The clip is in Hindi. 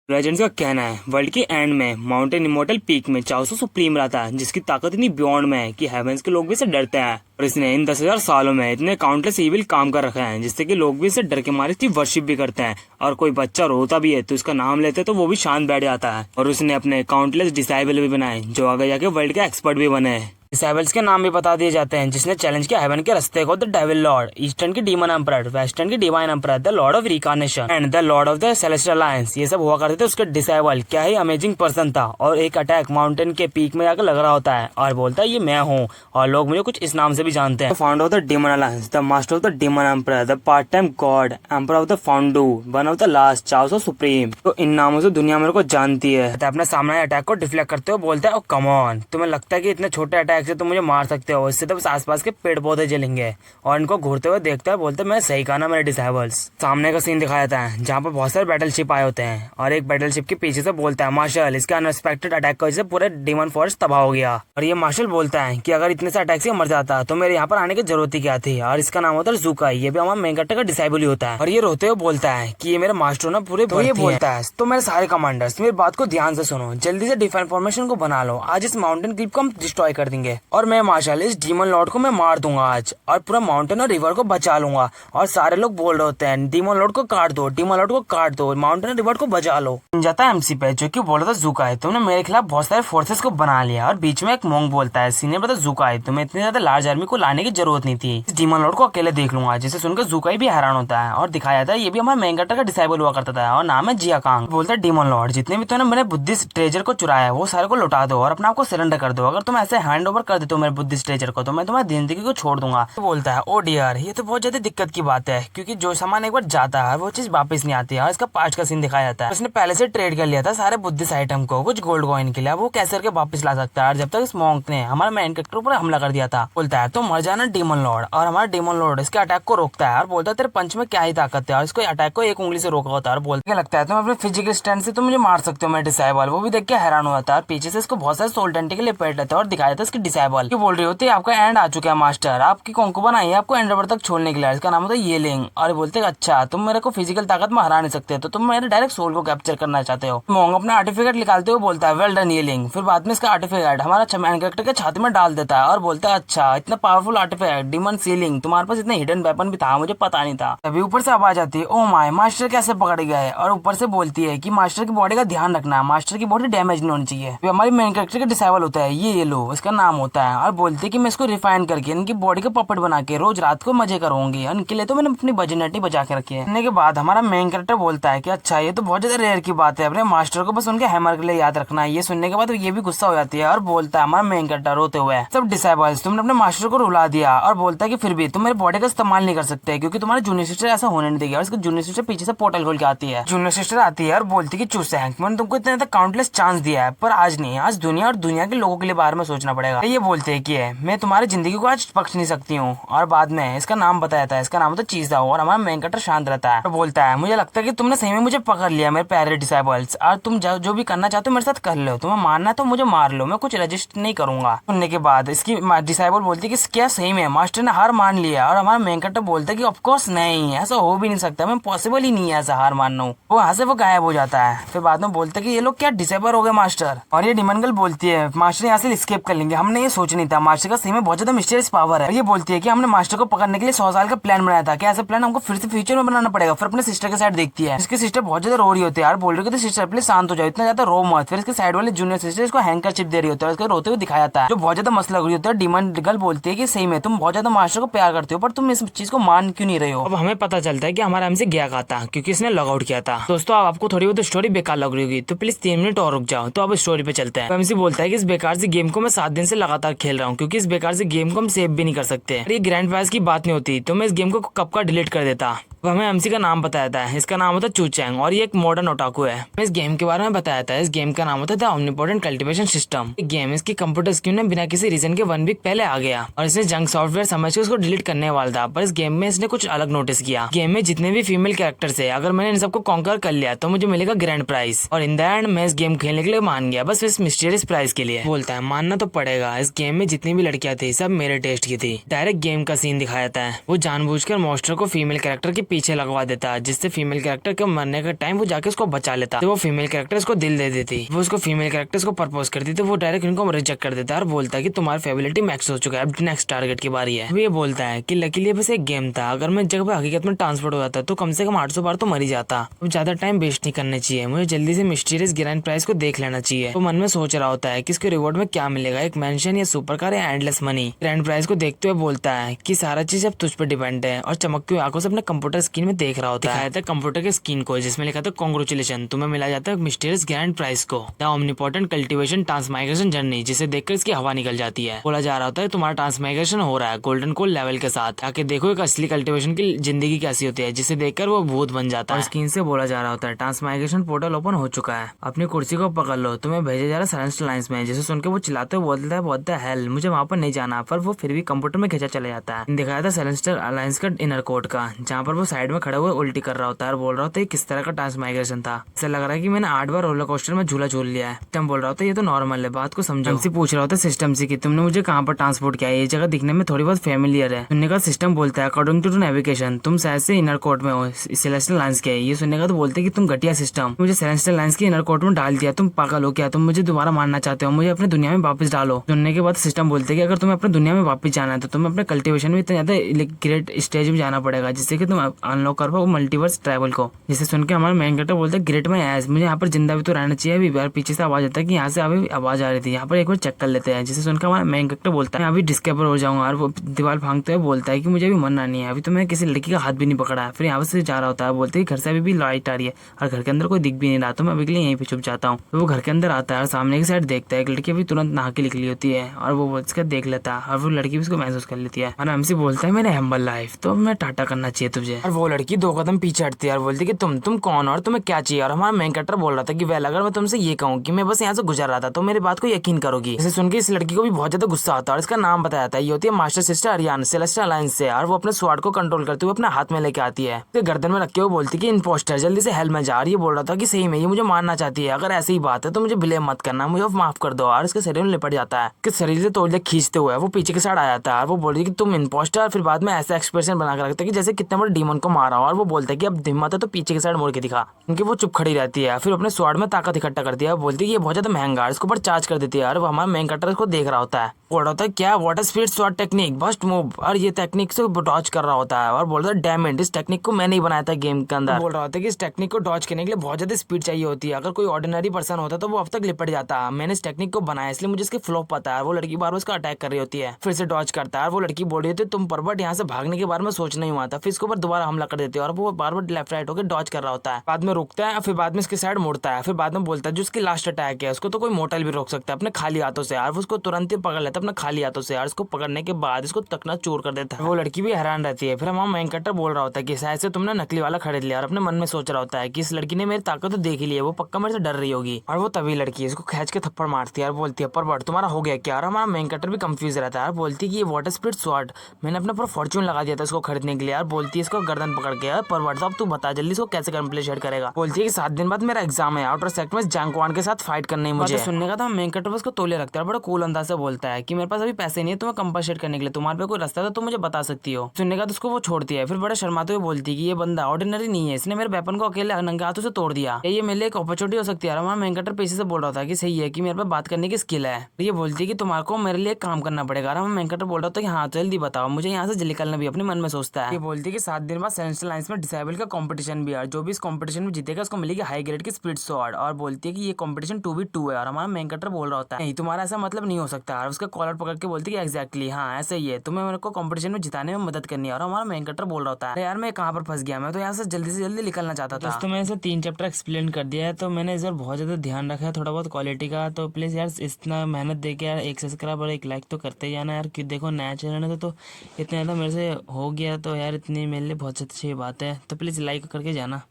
लेजेंड्स का कहना है वर्ल्ड के एंड में माउंटेन इमोर्टल पीक में चाओसो सुप्रीम रहता है, जिसकी ताकत इतनी बियॉन्ड में है कि हेवेंस के लोग भी इसे डरते हैं। और इसने इन 10,000 सालों में इतने काउंटलेस इविल काम कर रखे हैं जिससे कि लोग भी इसे डर के मारे इसकी वर्शिप भी करते हैं। और कोई बच्चा रोता भी है तो इसका नाम लेते तो वो भी शांत बैठ जाता है। और उसने अपने काउंटलेस डिसाइबल भी बनाए जो आगे जाके वर्ल्ड के एक्सपर्ट भी बने हैं। डिसाइबल्स के नाम भी बता दिए जाते हैं जिसने चैलेंज किया हेवन के रास्ते को। द डेविल लॉर्ड, ईस्टर्न की डीमन एम्परर, वेस्टर्न की divine emperor, the lord of reincarnation and the lord of the celestial alliance. ये सब हुआ करते थे उसके डिसाइबल। क्या ही अमेजिंग पर्सन था। और एक अटैक माउंटेन के पीक में जाकर लग रहा होता है और बोलता है ये मैं हूँ और लोग मुझे कुछ इस नाम से भी जानते हैं। Founder of the demon alliance, the master of the demon emperor, the part time god, emperor of the फाउंडू, वन ऑफ द लास्ट, चाओसो सुप्रीम। तो इन नामों से दुनिया मेरे को जानती है। अपने सामने अटैक को डिफ्लेक्ट करते हुए बोलता है कम ऑन, तुम्हें लगता है कि इतने छोटे अटैक से तुम मुझे मार सकते हो? इससे तो बस आसपास के पेड़ पौधे जलेंगे। और इनको घूरते हुए देखता है, बोलते मैं सही कहा ना मेरे डिसाइबल्स। सामने का सीन दिखाया जाता है जहाँ पर बहुत सारे बैटलशिप आए होते हैं और एक बैटलशिप के पीछे से बोलता है मार्शल, इसके अनएक्सपेक्टेड अटैक की वजह से पूरे डीमन फॉरेस्ट तबाह हो गया। और ये मार्शल बोलता है कि अगर इतने से अटैक से मर जाता तो मेरे यहाँ पर आने की जरूरत ही क्या थी। और इसका नाम होता है ज़ुकाई, ये भी हमारा मेन कैरेक्टर का डिसाइबल ही होता है। और ये रोते हुए बोलता है कि ये मेरे मास्टर ना पूरे तो ये बोलता है तो मेरे सारे कमांडर्स मेरी बात को ध्यान से सुनो, जल्दी से डिफेंस फॉर्मेशन को बना लो। आज इस माउंटेन क्लिप को हम डिस्ट्रॉय कर देंगे और मैं मार्शल इस डीमन लॉर्ड को मैं मार दूंगा आज और पूरा माउंटेन और रिवर को बचा लूंगा। और सारे लोग बोल रहे होते हैं डीमन लॉर्ड को काट दो, डीमन लॉर्ड को काट दो, माउंटेन और रिवर को बचा लो। जाता है एमसी पे जो कि बोल रहा था ज़ुकाई तुमने मेरे खिलाफ बहुत सारे फोर्सेस को बना लिया। और बीच में एक मोंग बोलता है सीनियर ब्रदर ज़ुकाई तुम्हें इतनी ज्यादा लार्ज आर्मी को लाने की जरूरत नहीं थी, इस डीमन लॉर्ड को अकेले देख लूंगा। जिसे सुनकर ज़ुकाई भी हैरान होता है और दिखाया जाता है ये भी हमारा मेन कैरेक्टर का डिसाइबल हुआ करता था और नाम है जिया कांग। बोलता है डीमन लॉर्ड जितने भी तुमने मेरे बुद्धिस्ट ट्रेजर को चुराया है वो सारे को लौटा दो और अपने आप को सरेंडर कर दो। अगर तुम ऐसे हैंड ओवर कर देते हो मेरे बुद्धिस्ट ट्रेजर को तो मैं तुम्हारी जिंदगी को छोड़ दूंगा। तो बोलता है ओ डियर ये तो बहुत ज्यादा दिक्कत की बात है क्योंकि जो सामान एक बार जाता है वो चीज वापस नहीं आती है। इसका पास्ट का सीन दिखाया जाता है। उसने पहले से ट्रेड कर लिया था सारे बुद्धिस्ट आइटम को कुछ गोल्ड कॉइन के लिए, वो कैसे करके वापस ला सकता है। और जब तक इस मॉन्क ने हमारे मेन कैरेक्टर पर हमला कर दिया था बोलता है तो मर जाना डीमन लॉर्ड। और हमारा डीमन लॉर्ड इसके अटैक को रोकता है और बोलता है तेरे पंच में क्या ही ताकत है। और इसको अटैक को एक उंगली से रोका होता है और बोलते लगता है तुम अपने फिजिकल स्ट्रेंथ से तुम मुझे मार सकते हो मेरे डिसाइबल। वो भी देख के हैरान हो जाता है। पीछे से इसको बहुत सारे सोल टेंटिकल लपेट लेते हैं और दिखाया था इसकी डिसाइबल बोल रही होती है आपका एंड आ चुका है मास्टर, आपकी कोंकुबन आई है आपको एंडर तक छोड़ने के लिए। इसका नाम होता है येलिंग। और बोलते अच्छा तुम मेरे को फिजिकल ताकत में हरा नहीं सकते तो तुम मेरे डायरेक्ट सोल को कैप्चर करना चाहते हो। मोंग अपना आर्टिफिकेट निकालते हुए बोलता है वेल डन येलिंग। फिर बाद में इसका आर्टिफिकेट हमारा मैन कैरेक्टर के छाती में डाल देता है और बोलता है अच्छा इतना पावरफुल आर्टिफिकेट डीमन सीलिंग, तुम्हारे पास इतना हिडन वेपन भी था मुझे पता नहीं था। तभी ऊपर से आवाज आती है ओ माय मास्टर कैसे पकड़ गया है। और ऊपर से बोलती है कि मास्टर की बॉडी का ध्यान रखना, मास्टर की बॉडी डैमेज नहीं होनी चाहिए। हमारी मेन कैरेक्टर का डिसाइबल होता है ये लो इसका नाम होता है। और बोलते है कि मैं इसको रिफाइन करके इनकी बॉडी का पपेट बना के रोज रात को मजे करूंगी। इनके लिए तो मैंने अपनी बजनेटी बचा के रखी है। के बाद हमारा मेन कैरेक्टर बोलता है कि अच्छा ये तो बहुत ज्यादा रेयर की बात है, अपने मास्टर को बस उनके हैमर के लिए याद रखना है। ये सुनने के बाद ये भी गुस्सा हो जाती है और बोलता है हमारा मेन कैरेक्टर रोते हुए सब डिसाइबल्स तुमने अपने मास्टर को रुला दिया। और बोलता है कि फिर भी तुम मेरे बॉडी का इस्तेमाल नहीं कर सकते क्योंकि तुम्हारे जूनियर सिस्टर ऐसा होने नहीं देगी। और इसकी जूनियर सिस्टर पीछे से पोर्टल खोल के आती है। जूनियर सिस्टर आती है और बोलती है कि चूस मैंने तुमको इतना ज्यादा काउंटलेस चांस दिया है पर आज नहीं, आज दुनिया और दुनिया के लोगों के लिए बारे में सोचना पड़ेगा। ये बोलते है कि मैं तुम्हारी जिंदगी को आज बख्श नहीं सकती हूँ। और बाद में इसका नाम बताया था, इसका नाम होता है चीज़ा। और हमारा मेन कैरेक्टर शांत रहता है। तो बोलता है मुझे लगता है कि तुमने सही में मुझे पकड़ लिया मेरे प्यारे डिसाइबल्स और तुम जो भी करना चाहते हो मेरे साथ कर लो, तुम्हें मारना है तो मुझे मार लो, मैं कुछ रजिस्ट नहीं करूंगा। सुनने के बाद इसकी डिसाइबल बोलती है कि क्या सही में मास्टर ने हार मान लिया। और हमारा मेन कैरेक्टर बोलता है कि ऑफकोर्स नहीं, ऐसा हो भी नहीं सकता, मैं पॉसिबल ही नहीं है ऐसा हार मानना। वो वहाँ से वो गायब हो जाता है। फिर बाद में बोलते है कि ये लोग क्या डिसेबल हो गए मास्टर। और ये डीमन गर्ल बोलती है मास्टर यहाँ से एस्केप कर लेंगे, हमने ये सोच नहीं था, मास्टर का सही में बहुत ज्यादा मिस्टीरियस पावर है। ये बोलती है कि हमने मास्टर को पकड़ने के लिए 100 साल का प्लान बनाया था, क्या ऐसा प्लान हमको फिर से फ्यूचर में बनाना पड़ेगा। फिर अपने सिस्टर के साइड देखती है, इसकी सिस्टर बहुत ज्यादा रो रही होती है यार, बोल रही है सिस्टर प्लीज शांत हो जाओ, इतना ज्यादा रो मत। फिर इसके साइड वाले जूनियर सिस्टर इसको हैंकरचिप दे रही होती है, उसको रोते हुए दिखाया जाता है जो बहुत ज्यादा मसला हो रही होता है। डीमन गर्ल बोलती है कि सही में तुम बहुत ज्यादा मास्टर को प्यार करते हो पर तुम इस चीज को मान क्यों नहीं रहे हो। अब हमें पता चलता है कि हमारा एमसी गया कहा था क्योंकि इसने लॉग आउट किया था। दोस्तों अब आपको थोड़ी बहुत स्टोरी बेकार लग रही होगी तो प्लीज 3 मिनट और रुक जाओ। तो अब स्टोरी पे चलते हैं। एमसी बोलता है कि इस बेकार से गेम को मैं 7 दिन से लगातार खेल रहा हूँ क्योंकि इस बेकार से गेम को हम सेव भी नहीं कर सकते। ये ग्रैंड पास की बात नहीं होती तो मैं इस गेम को कब का डिलीट कर देता। वो हमें एमसी का नाम बताया था, इसका नाम होता है चूचैंग और ये एक मॉडर्न ओटाकू है। इस गेम के बारे में बताया था, इस गेम का नाम होता था ओमनिपोटेंट कल्टीवेशन सिस्टम। गेम इसकी कंप्यूटर स्क्रीन में बिना किसी रीजन के 1 वीक पहले आ गया और इसने जंक सॉफ्टवेयर समझ के उसको डिलीट करने वाला था। पर इस गेम में इसने कुछ अलग नोटिस किया, गेम में जितने भी फीमेल कैरेक्टर्स है अगर मैंने इन सबको कॉन्कर कर लिया तो मुझे मिलेगा ग्रैंड प्राइज। और इन द एंड मैं इस गेम खेलने के लिए मान गया, बस इस मिस्टीरियस प्राइज के लिए। बोलता है मानना तो पड़ेगा, इस गेम में जितनी भी लड़कियां थी सब मेरे टेस्ट की थी। डायरेक्ट गेम का सीन दिखाया था, वो जानबूझकर मॉन्स्टर को फीमेल कैरेक्टर की पीछे लगवा देता, जिससे फीमेल कैरेक्टर के मरने का टाइम वो जाके उसको बचा लेता। तो वो फीमेल कैरेक्टर उसको दिल दे देती, वो उसको फीमेल कैरेक्टर को प्रपोज करती, तो वो डायरेक्ट इनको रिजेक्ट कर देता है और बोलता है कि तुम्हारी फेबिलिटी मैक्स हो चुका है, अब नेक्स्ट टारगेट की बारी है। वो ये बोलता है कि लकीली बस एक गेम था, अगर मैं जगह पे हकीकत में ट्रांसफर हो जाता तो कम से कम 800 बार तो मर ही जाता। अब ज्यादा टाइम वेस्ट नहीं करना चाहिए, मुझे जल्दी से मिस्टीरियस ग्रैंड प्राइज को देख लेना चाहिए। तो मन में सोच रहा होता है कि इसके रिवॉर्ड में क्या मिलेगा, एक मेंशन या सुपर कार या एंडलेस मनी। ग्रैंड प्राइज को देखते हुए बोलता है कि सारा चीज अब तुझ पर डिपेंड है, और चमकती हुई आंखों से अपने कंप्यूटर स्क्रीन में देख रहा होता है कंप्यूटर के स्क्रीन को, जिसमें लिखा था कांग्रेचुलेशन, तुम्हें मिला जाता है मिस्टीरियस ग्रैंड प्राइज को, द ओमनिपोटेंट कल्टीवेशन ट्रांसमाइग्रेशन जर्नी, जिसे देखकर इसकी हवा निकल जाती है। बोला जा रहा होता है तुम्हारा ट्रांसमाइग्रेशन हो रहा है गोल्डन कोल लेवल के साथ, आके देखो एक असली कल्टीवेशन की जिंदगी कैसी होती है, जिसे देखकर वो भूत बन जाता है। स्क्रीन से बोला जा रहा होता है ट्रांसमाइग्रेशन पोर्टल ओपन हो चुका है, अपनी कुर्सी को पकड़ लो, तुम्हें भेजा जा रहा है सेलेस्टियल लाइंस में। जिसे सुनकर वो चिल्लाते हुए बोलता है व्हाट द हेल, मुझे वहाँ पर नहीं जाना, पर वो फिर भी कंप्यूटर में खींचा चला जाता है। दिखाया था सेलेस्टियल अलायंस का इनर कोड का, जहाँ पर वो साइड में खड़े हुए उल्टी कर रहा होता है और बोल रहा होता है किस तरह का ट्रांसमाइग्रेशन था। ऐसा लग रहा है कि मैंने 8 बार रोलर कोस्टर में झूला झूल लिया है। सिस्टम बोल रहा होता है ये तो नॉर्मल है, बात को समझो। हमसे पूछ रहा होता है सिस्टम से कि तुमने मुझे कहाँ पर ट्रांसपोर्ट किया है, ये जगह दिखने में थोड़ी बहुत फेमिलियर है। सुनने का सिस्टम बोलता है अकॉर्डिंग टू नेविगेशन तुम शायद से इनर कोर्ट में हो सेलेस्टियल लाइंस के। ये सुनने का तो बोलते हैं कि तुम घटिया सिस्टम, मुझे सेलेस्टियल लाइंस के इनर कोर्ट में डाल दिया, तुम पागल हो क्या, तुम मुझे दोबारा मारना चाहते हो, मुझे अपने दुनिया में वापस डालो। सुनने के बाद सिस्टम बोलते हैं कि अगर तुम्हें अपने दुनिया में वापस जाना है तो तुम्हें अपने कल्टीवेशन में इतना ज्यादा ग्रेट स्टेज में जाना पड़ेगा, जिससे कि तुम अनलॉक कर पाओ मल्टीवर्स ट्रैवल को। जिसे सुन के हमारा मेन कैरेक्टर बोलता है ग्रेट में एस, मुझे यहाँ पर जिंदा भी तो रहना चाहिए। अभी बार पीछे से आवाज आता है कि यहाँ से अभी आवाज आ रही थी, यहाँ पर एक बार चेक कर लेते हैं। जिसे सुनकर हमारा मेन कैरेक्टर बोलता है अभी डिस्कवर हो जाऊंगा, और वो दीवार भागते हुए बोलता है कि मुझे भी मरना नहीं है, अभी तो मैंने किसी लड़की का हाथ भी नहीं पकड़ा है। फिर यहाँ से जा रहा होता है, बोलते हैं घर से अभी भी लाइट आ रही है और घर के अंदर कोई दिख भी नहीं रहा, तो मैं अभी के लिए यहीं पे छुप जाता हूँ। तो वो घर के अंदर आता है और सामने की साइड देखता है एक लड़की अभी तुरंत नहा के निकली होती है, और वो इसका देख लेता है और वो लड़की भी उसको महसूस कर लेती है। और हमसे बोलता है मैंने हम्बल लाइफ, तो मैं टाटा करना चाहिए तुझे। और वो लड़की 2 कदम पीछे हटती है और बोलती है कि तुम कौन और तुम्हें क्या चाहिए। और हमारा मेन कैरेक्टर बोल रहा था कि वेल अगर मैं तुमसे ये कहूँ कि मैं बस यहाँ से गुजर रहा था तो मेरी बात को यकीन करोगी। इसे सुन के इस लड़की को भी बहुत ज्यादा गुस्सा आता है और इसका नाम बताया जाता है, ये होती है master sister Ariyan celestial alliance से। और वो अपने स्वाड को कंट्रोल करते हुए अपने हाथ में लेके आती है, तो गर्दन में रखे हुए बोलती है कि इम्पोस्टर जल्दी से हेल में जा। रही है बोल रहा था कि सही में ये मुझे मारना चाहती है, अगर ऐसी ही बात है तो मुझे ब्लेम मत करना, मुझे माफ कर दो। और इसके शरीर में लिपट जाता है कि शरीर से तोड़ खींचते हुए वो पीछे के साइड आ जाता है और वो बोल रही है कि तुम इम्पोस्टर। फिर बाद में ऐसा एक्सप्रेशन बना कर रखता है कि जैसे कितने बड़े डीमन को मारा हो, और वो बोलता है कि अब हिम्मत है तो पीछे के साइड मोड़ के दिखा। उनकी वो चुप खड़ी रहती है, फिर अपने स्वाड में ताकत इकट्ठा करती है, बोलती है कि ये बहुत ज्यादा महंगा है, इसको ऊपर चार्ज कर देती है। और वो हमारा मेन कैरेक्टर इसको देख रहा होता है, बोल रहा होता है क्या water speed swat technique bust move, और ये टेक्निक से डॉज कर रहा होता है और बोल रहा है डैम इट, इस टेक्निक को मैंने ही बनाया था गेम के अंदर। बोल रहा होता है कि इस टेक्निक को डॉज करने के लिए बहुत ज्यादा स्पीड चाहिए होती है, अगर कोई ऑर्डिनरी पर्सन होता तो वो अब तक लिपट जाता। मैंने इस टेक्निक को बनाया इसलिए मुझे इसके फ्लो पता है। वो लड़की बार उसका अटैक कर रही होती है, फिर से डॉज करता है। वो लड़की बोल रही होती है तुम परबट यहाँ से भागने के बारे में सोचना ही हुआ था, फिर इसके ऊपर दोबारा हमला कर देती है और वो बार बार लेफ्ट राइट होकर डॉज कर रहा होता है। बाद में रुकता है, फिर बाद में इसके साइड मुड़ता है, फिर बाद में बोलता है जो उसकी लास्ट अटैक है उसको तो कोई मोटल भी रोक सकता है अपने खाली हाथों से, और उसको तुरंत ही पकड़ लेता है अपने खाली हाथों से, और इसको पकड़ने के बाद इसको तकना चूर कर देता है। वो लड़की भी हैरान रहती है। फिर हमारा मेन कैरेक्टर बोल रहा होता है कि शायद से तुमने नकली वाला खरीद लिया, और अपने मन में सोच रहा होता है कि इस लड़की ने मेरी ताकत तो देख ही ली है, वो पक्का मेरे से डर रही होगी। और वो तभी लड़की इसको खींच के थप्पड़ मारती है और बोलती है परबट तुम्हारा हो गया क्या। और हमारा मेन कैरेक्टर भी कंफ्यूज रहता है, बोलती है कि ये वाटर स्पीड स्वॉर्ड मैंने अपना पूरा फॉर्च्यून लगा दिया था इसको खरीदने के लिए। और बोलती है इसको गर्दन पकड़ के परबट साहब तू बता जल्दी इसको कैसे कंप्लीट करेगा। बोलती है कि 7 दिन बाद मेरा एग्जाम है, आउटर सेक्टर में जैंकवान के साथ फाइट करनी है मुझे। सुनने का था मेन कैरेक्टर उसको तोले रखता है, बड़ा कूल अंदाज से बोलता है कि मेरे पास अभी पैसे नहीं है तुम्हें कंपनसेट करने के लिए, तुम्हारे पे कोई रास्ता था तो मुझे बता सकती हो। सुनने का तो उसको वो छोड़ती है, फिर बड़ा शर्माते हुए बोलती है कि ये बंदा ऑर्डिनरी नहीं है, इसने मेरे वेपन को अकेले नंगे हाथों से तोड़ दिया, ये मेरे लिए एक अपॉर्चुनिटी हो सकती है। हमारा मेन कैरेक्टर पीछे से बोल रहा था कि सही है कि मेरे पे बात करने की स्किल है। ये बोलती है कि तुम्हारे को मेरे लिए काम करना पड़ेगा। हमारा मेन कैरेक्टर बोल रहा था कि हाँ जल्दी बताओ मुझे यहाँ से निकलना भी अपने मन में सोचता है। ये बोलती है कि 7 दिन बाद सेलेस्टियल लाइंस में डिसेबल का कंपटीशन भी है, जो भी इस कंपटीशन में जीतेगा उसको मिलेगी हाई ग्रेड की स्पीड स्वॉर्ड। और बोलती है कि ये कंपटीशन 2v2 है। और हमारा मेन कैरेक्टर बोल रहा होता है नहीं तुम्हारा ऐसा मतलब नहीं हो सकता, और उसका कॉलर पकड़ के बोलती है कि एग्जैक्टली हाँ ऐसा ही है, तुम्हें मेरे को कंपटीशन में जिताने में मदद करनी है। और हमारा मेन कैरेक्टर बोल रहा होता है यार मैं कहाँ पर फंस गया, मैं तो यहाँ से जल्दी निकलना चाहता था। दोस्तों मैंने 3 चैप्टर एक्सप्लेन कर दिया है, तो मैंने इस बार बहुत ज्यादा ध्यान रखा है थोड़ा बहुत क्वालिटी का, तो प्लीज यार इतना मेहनत दे के यार एक सब्सक्राइब और 1 लाइक तो करते ही जाना यार, कि देखो नया चैनल है तो इतना ज़्यादा मेरे से हो गया तो यार इतनी मेरे लिए बहुत अच्छी बात है, तो प्लीज़ लाइक करके जाना।